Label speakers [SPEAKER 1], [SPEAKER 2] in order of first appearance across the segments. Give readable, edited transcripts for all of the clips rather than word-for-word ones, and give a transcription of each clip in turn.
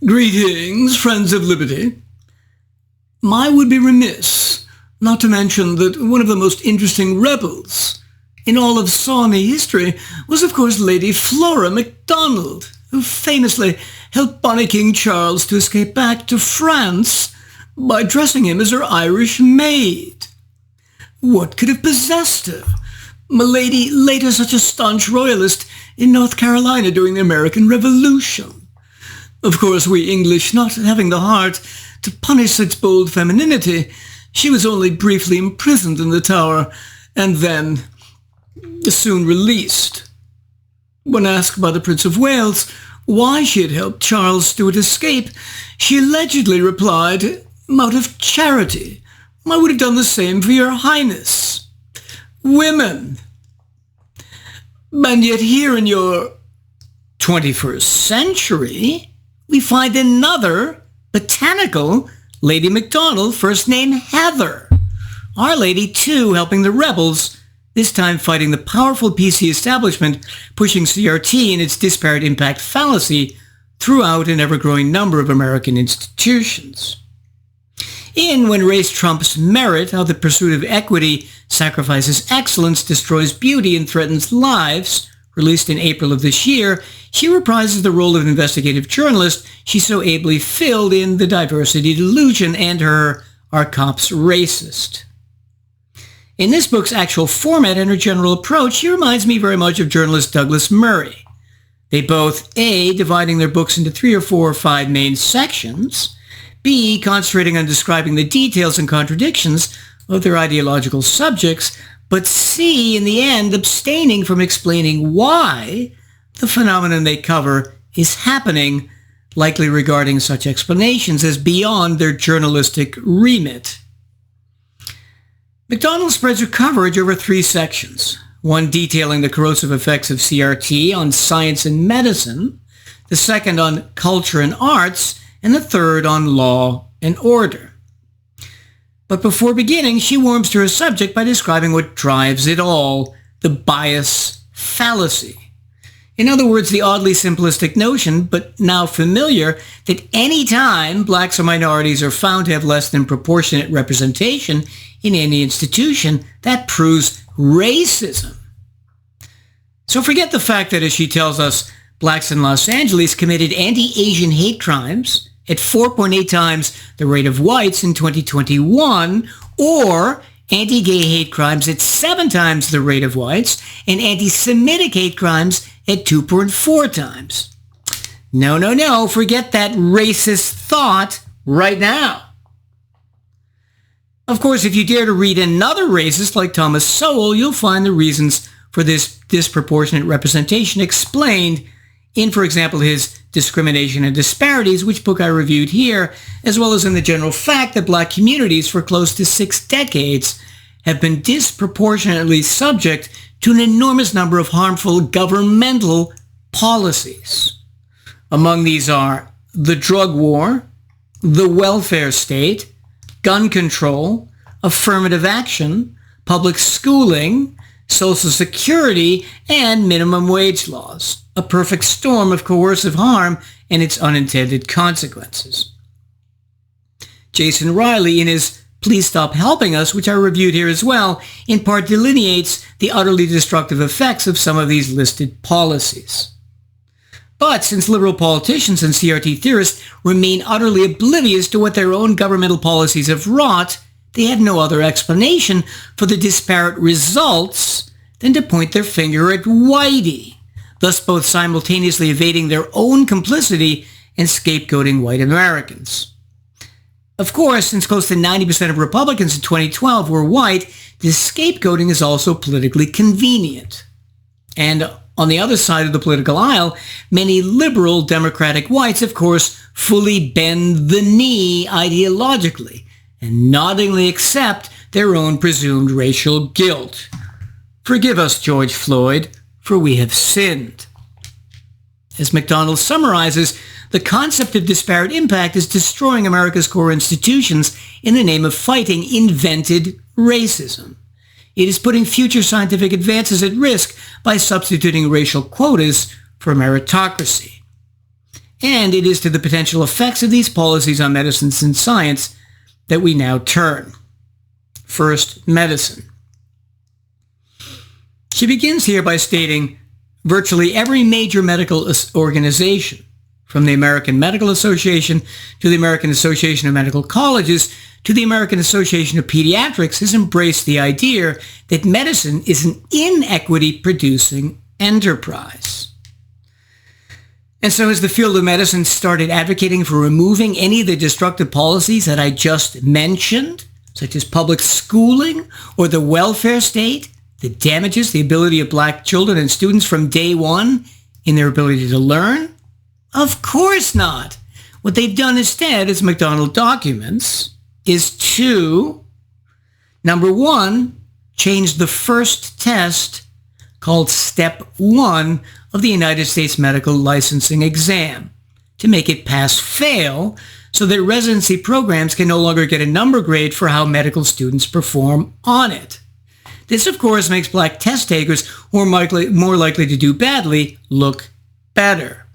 [SPEAKER 1] Greetings, friends of liberty. I would be remiss not to mention that one of the most interesting rebels in all of Sawney history was, of course, Lady Flora MacDonald, who famously helped Bonnie King Charles to escape back to France by dressing him as her Irish maid. What could have possessed her? Milady, later such a staunch royalist in North Carolina during the American Revolution. Of course, we English not having the heart to punish such bold femininity, she was only briefly imprisoned in the Tower and then soon released. When asked by the Prince of Wales why she had helped Charles Stuart escape, she allegedly replied, "Out of charity. I would have done the same for your Highness." Women. And yet here in your 21st century, we find another botanical Lady MacDonald, first name Heather. Our Lady, too, helping the rebels, this time fighting the powerful PC establishment, pushing CRT and its disparate impact fallacy throughout an ever-growing number of American institutions. In When Race Trumps Merit, How the Pursuit of Equity Sacrifices Excellence, Destroys Beauty, and Threatens Lives, released in April of this year, she reprises the role of investigative journalist she so ably filled in The Diversity Delusion and her Are Cops Racist? In this book's actual format and her general approach, she reminds me very much of journalist Douglas Murray. They both, A, dividing their books into 3 or 4 or 5 main sections, B, concentrating on describing the details and contradictions of their ideological subjects, but C, in the end, abstaining from explaining why the phenomenon they cover is happening, likely regarding such explanations as beyond their journalistic remit. MacDonald spreads her coverage over 3 sections, one detailing the corrosive effects of CRT on science and medicine, the second on culture and arts, and the third on law and order. But before beginning, she warms to her subject by describing what drives it all, the bias fallacy. In other words, the oddly simplistic notion, but now familiar, that any time blacks or minorities are found to have less than proportionate representation in any institution, that proves racism. So forget the fact that, as she tells us, blacks in Los Angeles committed anti-Asian hate crimes at 4.8 times the rate of whites in 2021, or anti-gay hate crimes at 7 times the rate of whites, and anti-Semitic hate crimes at 2.4 times. No, forget that racist thought right now. Of course, if you dare to read another racist like Thomas Sowell, you'll find the reasons for this disproportionate representation explained in, for example, his Discrimination and Disparities, which book I reviewed here, as well as in the general fact that black communities for close to 6 decades have been disproportionately subject to an enormous number of harmful governmental policies. Among these are the drug war, the welfare state, gun control, affirmative action, public schooling, Social Security, and minimum wage laws. A perfect storm of coercive harm and its unintended consequences. Jason Riley, in his Please Stop Helping Us, which I reviewed here as well, in part delineates the utterly destructive effects of some of these listed policies. But since liberal politicians and CRT theorists remain utterly oblivious to what their own governmental policies have wrought, they had no other explanation for the disparate results than to point their finger at Whitey, thus both simultaneously evading their own complicity and scapegoating white Americans. Of course, since close to 90% of Republicans in 2012 were white, this scapegoating is also politically convenient. And on the other side of the political aisle, many liberal Democratic whites, of course, fully bend the knee ideologically and noddingly accept their own presumed racial guilt. Forgive us, George Floyd, for we have sinned. As MacDonald summarizes, the concept of disparate impact is destroying America's core institutions in the name of fighting invented racism. It is putting future scientific advances at risk by substituting racial quotas for meritocracy. And it is to the potential effects of these policies on medicine and science that we now turn. First, medicine. She begins here by stating virtually every major medical organization, from the American Medical Association to the American Association of Medical Colleges to the American Association of Pediatrics, has embraced the idea that medicine is an inequity-producing enterprise. And so has the field of medicine started advocating for removing any of the destructive policies that I just mentioned, such as public schooling or the welfare state, that damages the ability of black children and students from day one in their ability to learn? Of course not. What they've done instead, as MacDonald documents, is to, number one, change the first test called Step 1 of the United States Medical Licensing Exam to make it pass-fail so that residency programs can no longer get a number grade for how medical students perform on it. This, of course, makes black test takers who are more likely to do badly look better.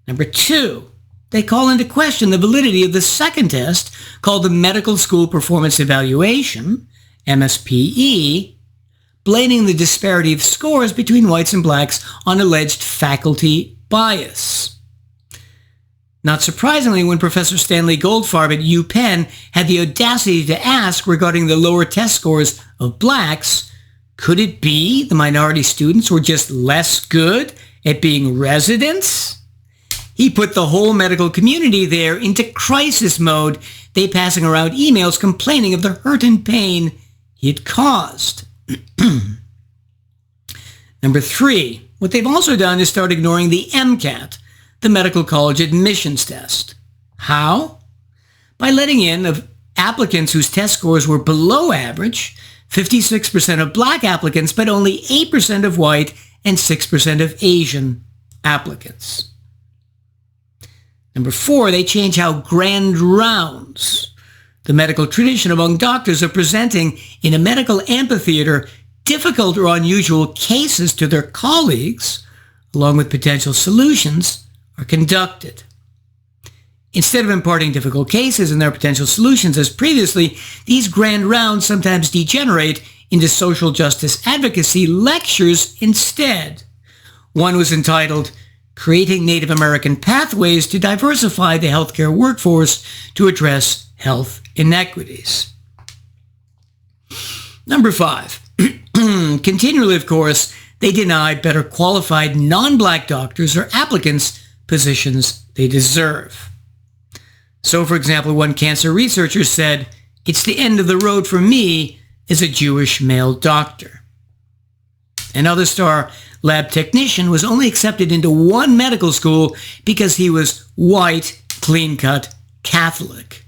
[SPEAKER 1] Number two, they call into question the validity of the second test called the Medical School Performance Evaluation, MSPE, blaming the disparity of scores between whites and blacks on alleged faculty bias. Not surprisingly, when Professor Stanley Goldfarb at UPenn had the audacity to ask regarding the lower test scores of blacks, could it be the minority students were just less good at being residents? He put the whole medical community there into crisis mode, they passing around emails complaining of the hurt and pain he had caused. Number three, what they've also done is start ignoring the MCAT, the medical college admissions test. How? By letting in of applicants whose test scores were below average, 56% of black applicants, but only 8% of white and 6% of Asian applicants. Number four, they change how grand rounds, the medical tradition among doctors of presenting in a medical amphitheater difficult or unusual cases to their colleagues, along with potential solutions, are conducted. Instead of imparting difficult cases and their potential solutions as previously, these grand rounds sometimes degenerate into social justice advocacy lectures instead. One was entitled, Creating Native American Pathways to Diversify the Healthcare Workforce to Address Health Inequities. Number five, continually, of course, they deny better qualified non-black doctors or applicants positions they deserve. So, for example, one cancer researcher said, "It's the end of the road for me as a Jewish male doctor." Another star lab technician was only accepted into one medical school because he was white, clean-cut Catholic.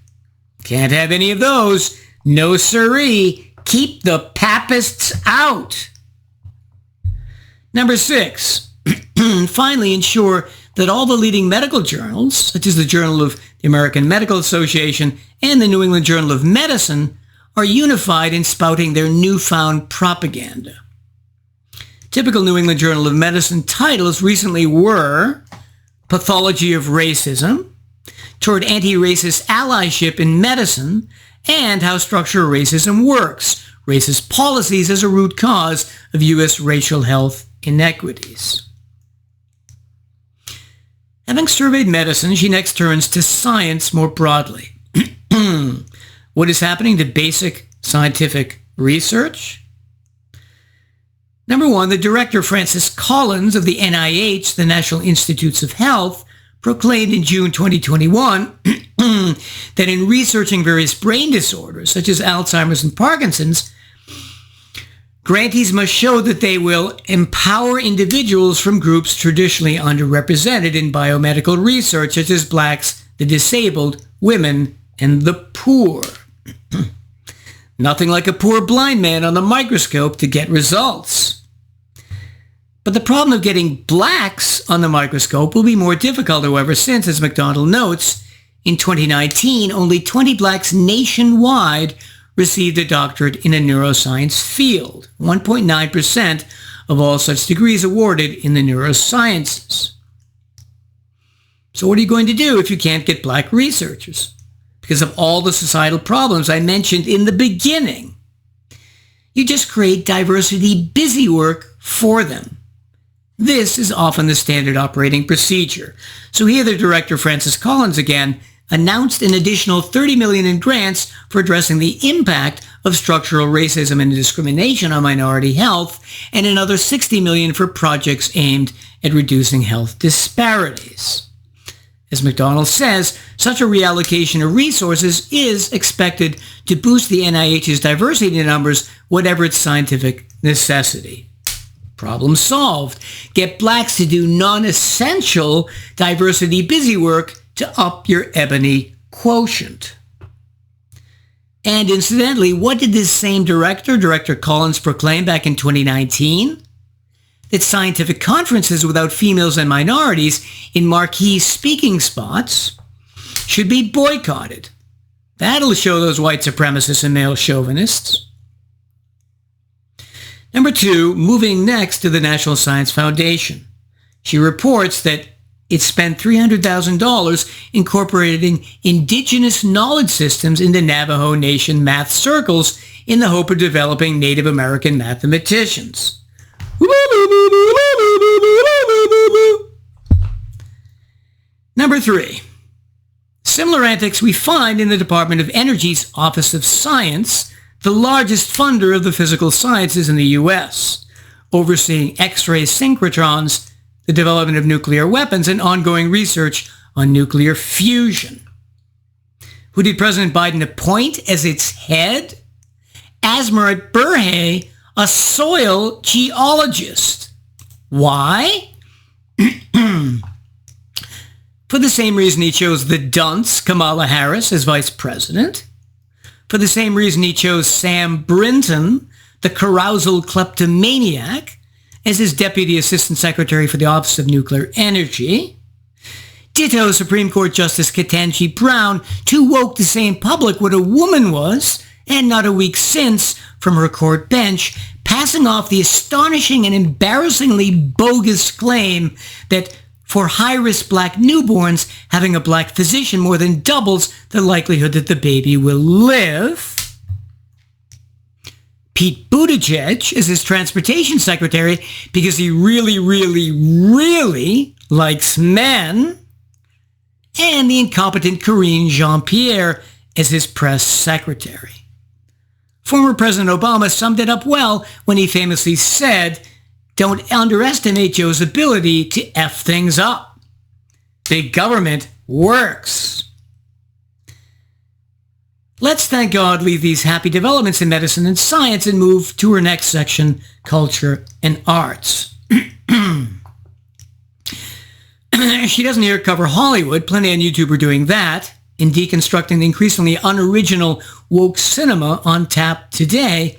[SPEAKER 1] Can't have any of those. No siree. Keep the papists out. Number six, finally ensure that all the leading medical journals, such as the Journal of the American Medical Association and the New England Journal of Medicine, are unified in spouting their newfound propaganda. Typical New England Journal of Medicine titles recently were Pathology of Racism, Toward Anti-Racist Allyship in Medicine, and How Structural Racism Works, Racist Policies as a Root Cause of U.S. Racial Health Inequities. Having surveyed medicine, she next turns to science more broadly. What is happening to basic scientific research? Number one, the director Francis Collins of the NIH, the National Institutes of Health, proclaimed in June 2021 that in researching various brain disorders, such as Alzheimer's and Parkinson's, grantees must show that they will empower individuals from groups traditionally underrepresented in biomedical research, such as blacks, the disabled, women, and the poor. Nothing like a poor blind man on the microscope to get results. But the problem of getting blacks on the microscope will be more difficult, however, since, as MacDonald notes, in 2019, only 20 blacks nationwide received a doctorate in a neuroscience field, 1.9% of all such degrees awarded in the neurosciences. So what are you going to do if you can't get black researchers? Because of all the societal problems I mentioned in the beginning. You just create diversity busy work for them. This is often the standard operating procedure. So here the director, Francis Collins again, announced an additional $30 million in grants for addressing the impact of structural racism and discrimination on minority health, and another $60 million for projects aimed at reducing health disparities. As MacDonald says, such a reallocation of resources is expected to boost the NIH's diversity numbers, whatever its scientific necessity. Problem solved. Get blacks to do non-essential diversity busy work to up your ebony quotient. And incidentally, what did this same Director Collins, proclaim back in 2019? That scientific conferences without females and minorities in marquee speaking spots should be boycotted. That'll show those white supremacists and male chauvinists. Number 2, moving next to the National Science Foundation. She reports that it spent $300,000 incorporating indigenous knowledge systems into Navajo Nation math circles in the hope of developing Native American mathematicians. Number 3. Similar antics we find in the Department of Energy's Office of Science, the largest funder of the physical sciences in the U.S., overseeing X-ray synchrotrons, the development of nuclear weapons, and ongoing research on nuclear fusion. Who did President Biden appoint as its head? Asmarat Berhe, a soil geologist. Why? For the same reason he chose the dunce Kamala Harris as vice president. For the same reason he chose Sam Brinton, the carousal kleptomaniac, as his Deputy Assistant Secretary for the Office of Nuclear Energy. Ditto Supreme Court Justice Ketanji Brown, too woke to say in public what a woman was, and not a week since, from her court bench, passing off the astonishing and embarrassingly bogus claim that for high-risk black newborns, having a black physician more than doubles the likelihood that the baby will live. Pete Buttigieg is his transportation secretary because he really, really, really likes men. And the incompetent Karine Jean-Pierre as his press secretary. Former President Obama summed it up well when he famously said, "Don't underestimate Joe's ability to F things up. Big government works." Let's, thank God, leave these happy developments in medicine and science and move to our next section, culture and arts. She doesn't here cover Hollywood. Plenty on YouTube are doing that, in deconstructing the increasingly unoriginal woke cinema on tap today.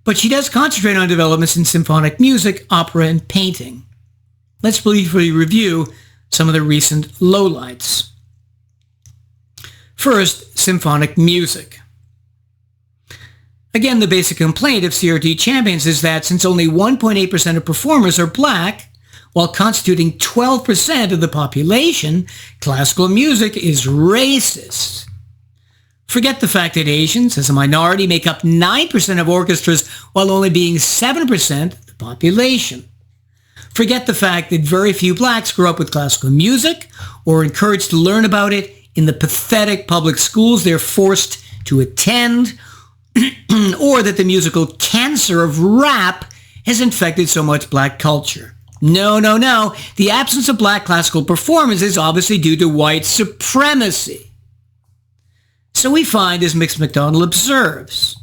[SPEAKER 1] But she does concentrate on developments in symphonic music, opera, and painting. Let's briefly review some of the recent lowlights. First, symphonic music. Again, the basic complaint of CRT champions is that since only 1.8% of performers are black, while constituting 12% of the population, classical music is racist. Forget the fact that Asians, as a minority, make up 9% of orchestras while only being 7% of the population. Forget the fact that very few blacks grow up with classical music or are encouraged to learn about it in the pathetic public schools they're forced to attend, or that the musical cancer of rap has infected so much black culture. No. The absence of black classical performance is obviously due to white supremacy. So we find, as Mix MacDonald observes,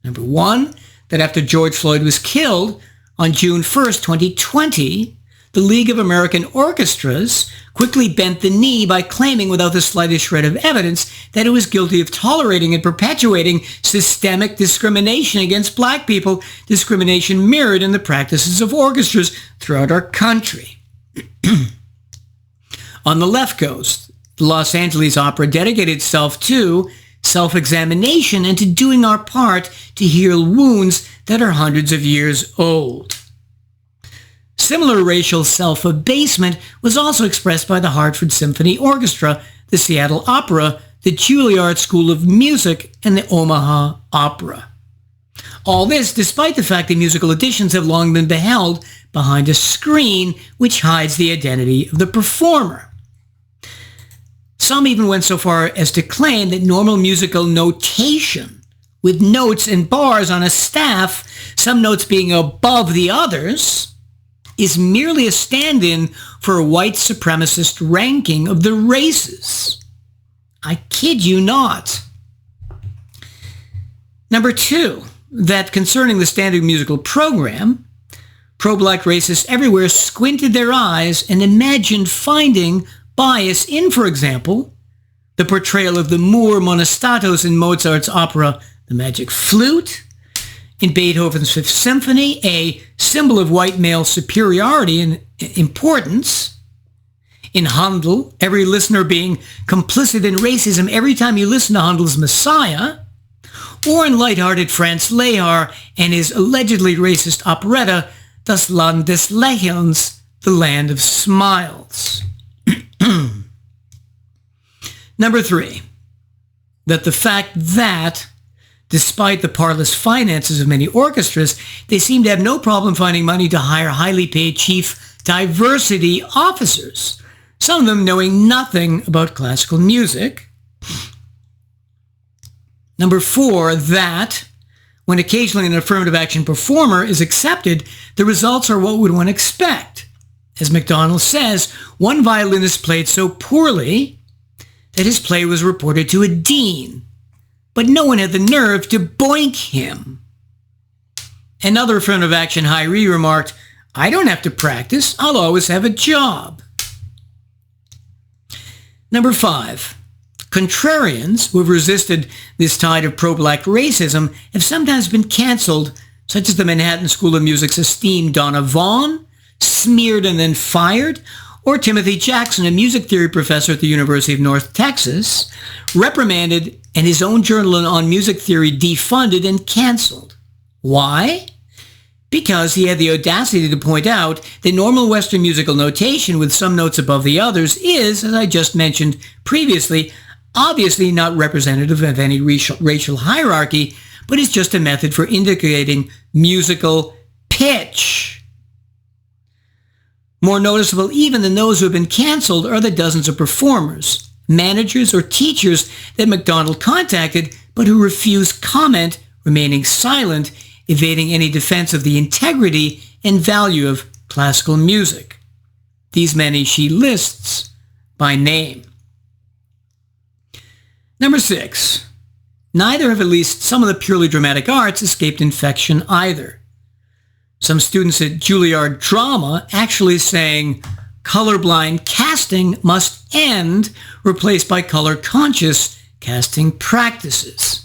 [SPEAKER 1] number 1, that after George Floyd was killed on June 1st, 2020, the League of American Orchestras quickly bent the knee by claiming without the slightest shred of evidence that it was guilty of tolerating and perpetuating systemic discrimination against black people, discrimination mirrored in the practices of orchestras throughout our country. On the left coast, the Los Angeles Opera dedicated itself to self-examination and to doing our part to heal wounds that are hundreds of years old. Similar racial self-abasement was also expressed by the Hartford Symphony Orchestra, the Seattle Opera, the Juilliard School of Music, and the Omaha Opera. All this despite the fact that musical editions have long been beheld behind a screen which hides the identity of the performer. Some even went so far as to claim that normal musical notation, with notes and bars on a staff, some notes being above the others, is merely a stand-in for a white supremacist ranking of the races. I kid you not. Number 2, that concerning the standard musical program, pro-black racists everywhere squinted their eyes and imagined finding bias in, for example, the portrayal of the Moor monostatos in Mozart's opera The Magic Flute, in Beethoven's Fifth Symphony, a symbol of white male superiority and importance, in Handel, every listener being complicit in racism every time you listen to Handel's Messiah, or in lighthearted Franz Lehar and his allegedly racist operetta, Das Land des Lächelns, The Land of Smiles. Number 3, that the fact that, despite the parlous finances of many orchestras, they seem to have no problem finding money to hire highly paid chief diversity officers, some of them knowing nothing about classical music. Number 4, that when occasionally an affirmative action performer is accepted, the results are what would one expect. As MacDonald says, one violinist played so poorly that his play was reported to a dean, but no one had the nerve to boink him. Another affirmative action hiree remarked, "I don't have to practice, I'll always have a job." Number 5, contrarians who have resisted this tide of pro-black racism have sometimes been canceled, such as the Manhattan School of Music's esteemed Donna Vaughn, smeared and then fired, or Timothy Jackson, a music theory professor at the University of North Texas, reprimanded and his own journal on music theory defunded and canceled. Why? Because he had the audacity to point out that normal Western musical notation with some notes above the others is, as I just mentioned previously, obviously not representative of any racial hierarchy, but is just a method for indicating musical pitch. More noticeable even than those who have been canceled are the dozens of performers, managers, or teachers that MacDonald contacted, but who refused comment, remaining silent, evading any defense of the integrity and value of classical music. These many she lists by name. Number 6, neither have at least some of the purely dramatic arts escaped infection either. Some students at Juilliard Drama actually saying, "Colorblind casting must end," replaced by color-conscious casting practices.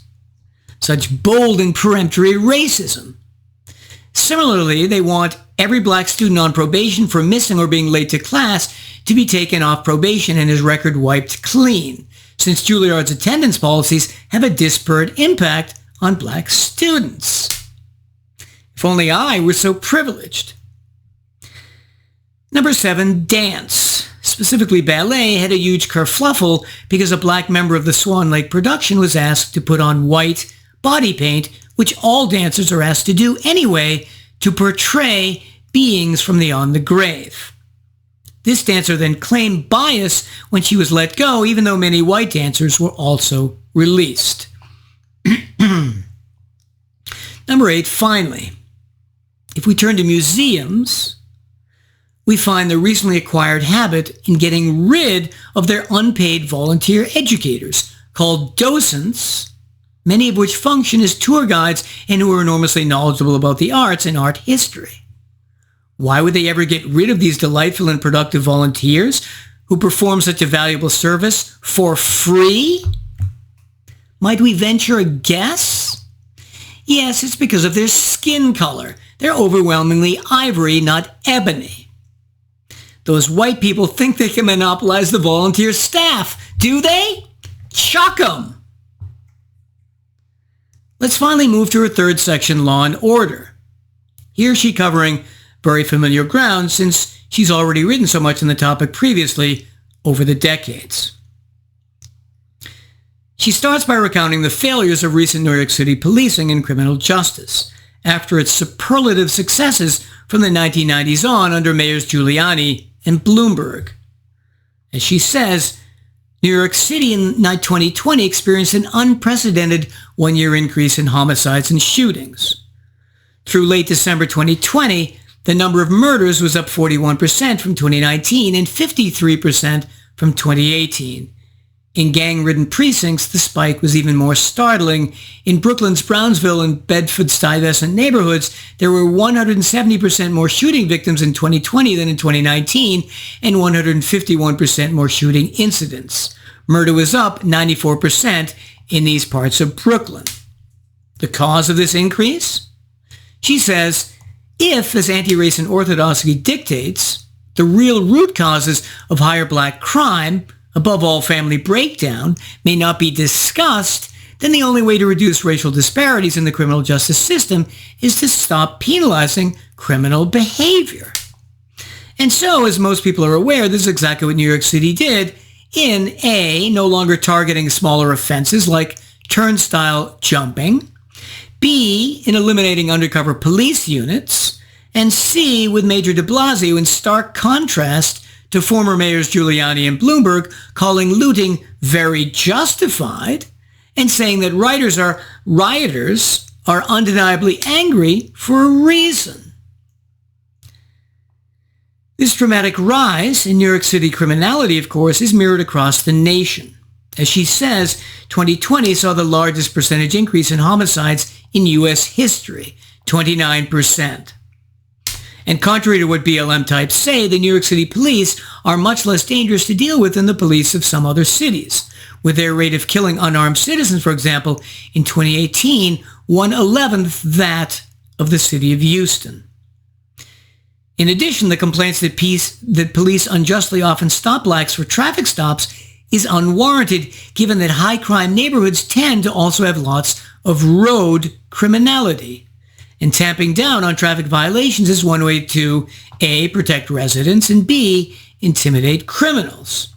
[SPEAKER 1] Such bold and peremptory racism. Similarly, they want every black student on probation for missing or being late to class to be taken off probation and his record wiped clean, since Juilliard's attendance policies have a disparate impact on black students. If only I were so privileged. Number 7, dance. Specifically ballet had a huge kerfluffle because a black member of the Swan Lake production was asked to put on white body paint, which all dancers are asked to do anyway, to portray beings from beyond the grave. This dancer then claimed bias when she was let go, even though many white dancers were also released. Number 8, finally, if we turn to museums, we find the recently acquired habit in getting rid of their unpaid volunteer educators, called docents, many of which function as tour guides and who are enormously knowledgeable about the arts and art history. Why would they ever get rid of these delightful and productive volunteers who perform such a valuable service for free? Might we venture a guess? Yes, it's because of their skin color. They're overwhelmingly ivory, not ebony. Those white people think they can monopolize the volunteer staff. Do they? Chuck 'em! Let's finally move to her third section, Law and Order. Here she covering very familiar ground since she's already written so much on the topic previously over the decades. She starts by recounting the failures of recent New York City policing and criminal justice after its superlative successes from the 1990s on under Mayors Giuliani and Bloomberg. As she says, New York City in 2020 experienced an unprecedented one-year increase in homicides and shootings. Through late December 2020, the number of murders was up 41% from 2019 and 53% from 2018. In gang-ridden precincts, the spike was even more startling. In Brooklyn's Brownsville and Bedford-Stuyvesant neighborhoods, there were 170% more shooting victims in 2020 than in 2019, and 151% more shooting incidents. Murder was up 94% in these parts of Brooklyn. The cause of this increase? She says, if, as anti-race and orthodoxy dictates, the real root causes of higher black crime, above all family breakdown, may not be discussed, then the only way to reduce racial disparities in the criminal justice system is to stop penalizing criminal behavior. And so, as most people are aware, this is exactly what New York City did in A, no longer targeting smaller offenses like turnstile jumping, B, in eliminating undercover police units, and C, with Mayor de Blasio in stark contrast to former mayors Giuliani and Bloomberg, calling looting very justified and saying that rioters are undeniably angry for a reason. This dramatic rise in New York City criminality, of course, is mirrored across the nation. As she says, 2020 saw the largest percentage increase in homicides in U.S. history, 29%. And contrary to what BLM types say, the New York City police are much less dangerous to deal with than the police of some other cities. With their rate of killing unarmed citizens, for example, in 2018, 1/11th that of the city of Houston. In addition, the complaints that police unjustly often stop blacks for traffic stops is unwarranted, given that high-crime neighborhoods tend to also have lots of road criminality. And tamping down on traffic violations is one way to A, protect residents, and B, intimidate criminals.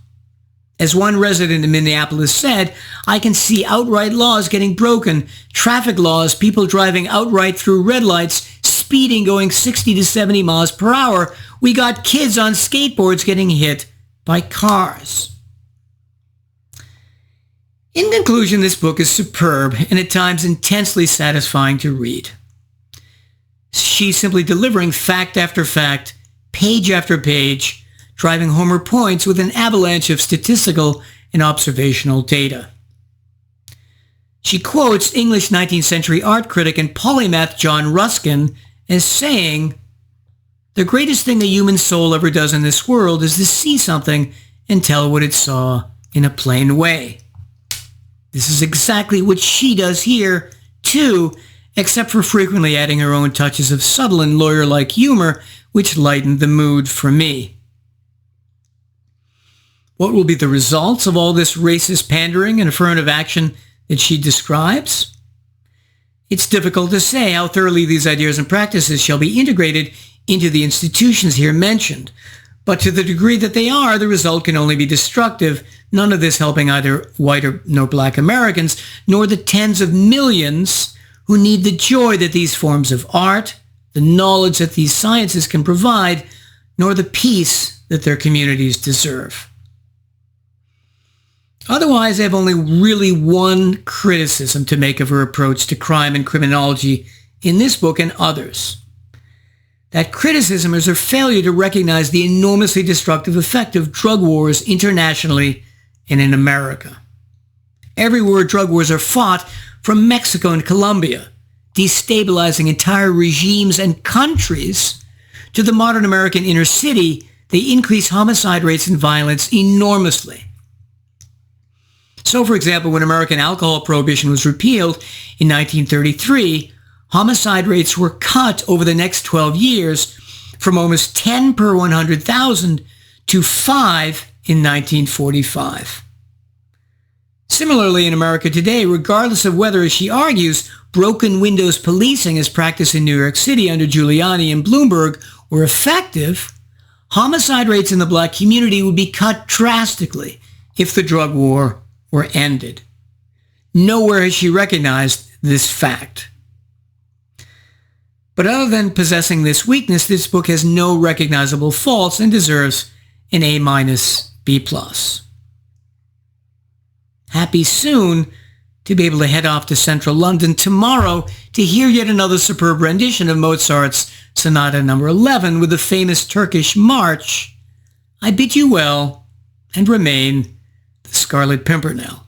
[SPEAKER 1] As one resident in Minneapolis said, I can see outright laws getting broken, traffic laws, people driving outright through red lights, speeding going 60 to 70 miles per hour. We got kids on skateboards getting hit by cars. In conclusion, this book is superb and at times intensely satisfying to read. She's simply delivering fact after fact, page after page, driving home her points with an avalanche of statistical and observational data. She quotes English 19th century art critic and polymath John Ruskin as saying, "The greatest thing a human soul ever does in this world is to see something and tell what it saw in a plain way." This is exactly what she does here, too, except for frequently adding her own touches of subtle and lawyer-like humor, which lightened the mood for me. What will be the results of all this racist pandering and affirmative action that she describes? It's difficult to say how thoroughly these ideas and practices shall be integrated into the institutions here mentioned, but to the degree that they are, the result can only be destructive, none of this helping either white nor black Americans, nor the tens of millions who need the joy that these forms of art, the knowledge that these sciences can provide, nor the peace that their communities deserve. Otherwise, I have only really one criticism to make of her approach to crime and criminology in this book and others. That criticism is her failure to recognize the enormously destructive effect of drug wars internationally and in America. Everywhere drug wars are fought, from Mexico and Colombia, destabilizing entire regimes and countries, to the modern American inner city, they increase homicide rates and violence enormously. So, for example, when American alcohol prohibition was repealed in 1933, homicide rates were cut over the next 12 years from almost 10 per 100,000 to 5 in 1945. Similarly, in America today, regardless of whether, as she argues, broken windows policing is practiced in New York City under Giuliani and Bloomberg, were effective, homicide rates in the black community would be cut drastically if the drug war were ended. Nowhere has she recognized this fact. But other than possessing this weakness, this book has no recognizable faults and deserves an A-B+. Happy soon to be able to head off to central London tomorrow to hear yet another superb rendition of Mozart's Sonata No. 11 with the famous Turkish march. I bid you well and remain the Scarlet Pimpernel.